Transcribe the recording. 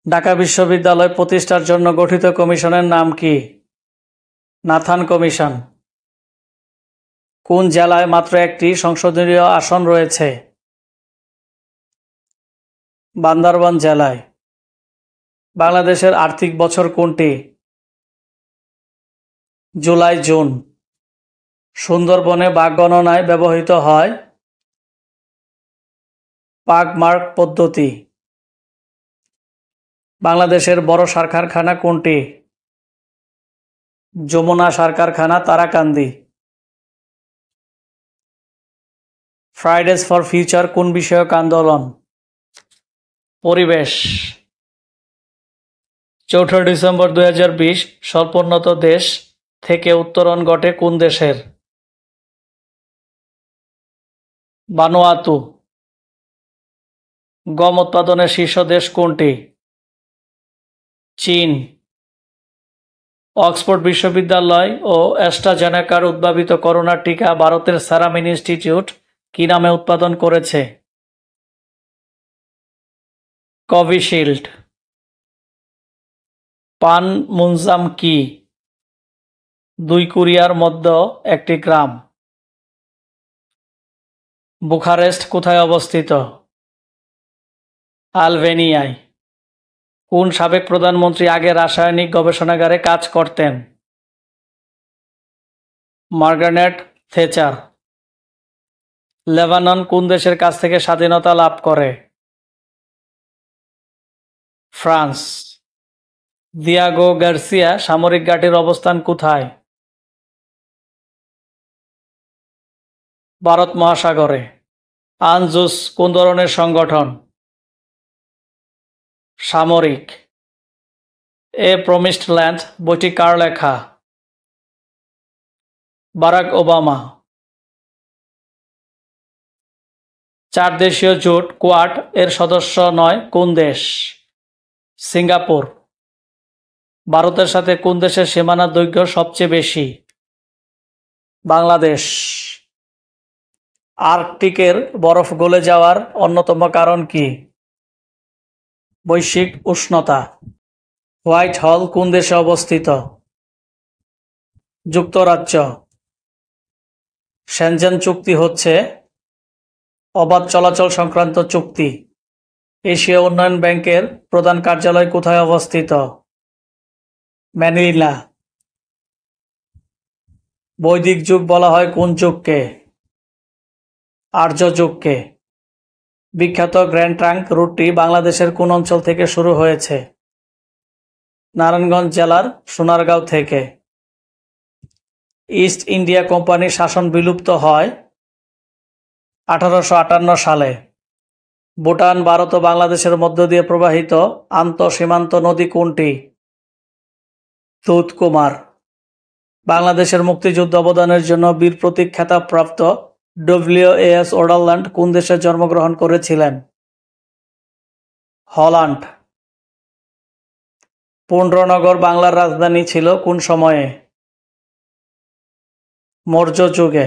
ঢাকা বিশ্ববিদ্যালয় প্রতিষ্ঠার জন্য গঠিত কমিশনের নাম কি? Nathan commission. কোন জেলায় মাত্র একটি সংসদীয় আসন রয়েছে? বান্দরবান জেলায়। বাংলাদেশের আর্থিক বছর কোনটি? July June. সুন্দরবনে বাঘ গণনায় ব্যবহৃত হয় পাগ মার্ক পদ্ধতি। বাংলাদেশের বড় সার কারখানা কোনটি? যমুনা সার কারখানা, তারাকান্দি। ফ্রাইডেজ ফর ফিউচার কোন বিষয়ক আন্দোলন? পরিবেশ। 4 ডিসেম্বর 2020 স্বল্পোন্নত দেশ থেকে উত্তরণ ঘটে কোন দেশের? ভানুয়াতু। গম উৎপাদনের শীর্ষ দেশ কোনটি? চীন। অক্সফোর্ড বিশ্ববিদ্যালয় ও অ্যাস্ট্রাজেনেকার উদ্ভাবিত করোনা টিকা ভারতের সেরাম ইনস্টিটিউট কি নামে উৎপাদন করেছে? কোভিশিল্ড। পানমুনজাম কি? 2 কোরিয়ার মধ্যে একটি গ্রাম। বুখারেস্ট কোথায় অবস্থিত? আলবেনিয়ায়। কোন সাবেক প্রধানমন্ত্রী আগে রাসায়নিক গবেষণাগারে কাজ করতেন? Margaret Thatcher. লেবানন কোন দেশের কাছ থেকে স্বাধীনতা লাভ করে? ফ্রান্স। দিয়াগো গার্সিয়া সামরিক ঘাঁটির অবস্থান কোথায়? ভারত মহাসাগরে। আনজুস কোন ধরনের সংগঠন? সামরিক। এ প্রমিসড ল্যান্ড বইটি কার লেখা? Barack Obama. 4 দেশীয় জোট কোয়াড এর সদস্য নয় কোন দেশ? সিঙ্গাপুর। ভারতের সাথে কোন দেশের সীমানা দৈর্ঘ্য সবচেয়ে বেশি? বাংলাদেশ। আর্কটিকের বরফ গলে যাওয়ার অন্যতম কারণ কি? বৈশ্বিক উষ্ণতা। হোয়াইট হল কোন দেশে অবস্থিত? যুক্তরাজ্য। শেনজেন চুক্তি হচ্ছে অবাধ চলাচল সংক্রান্ত চুক্তি। এশীয় উন্নয়ন ব্যাংকের প্রধান কার্যালয় কোথায় অবস্থিত? ম্যানিলা। বৈদিক যুগ বলা হয় কোন যুগকে? আর্য যুগকে। বিখ্যাত গ্র্যান্ড ট্রাঙ্ক রুটটি বাংলাদেশের কোন অঞ্চল থেকে শুরু হয়েছে? নারায়ণগঞ্জ জেলার সোনারগাঁও থেকে। ইস্ট ইন্ডিয়া কোম্পানির শাসন বিলুপ্ত হয় 1858 সালে। ভুটান, ভারত ও বাংলাদেশের মধ্য দিয়ে প্রবাহিত আন্তঃসীমান্ত নদী কোনটি? দুধকুমার। বাংলাদেশের মুক্তিযুদ্ধ অবদানের জন্য বীর প্রতীক খেতাবপ্রাপ্ত ডব্লিউ.এ.এস. ওডারল্যান্ড কোন দেশে জন্মগ্রহণ করেছিলেন? হল্যান্ড। পুন্ড্রনগর বাংলার রাজধানী ছিল কোন সময়ে? মৌর্য যুগে।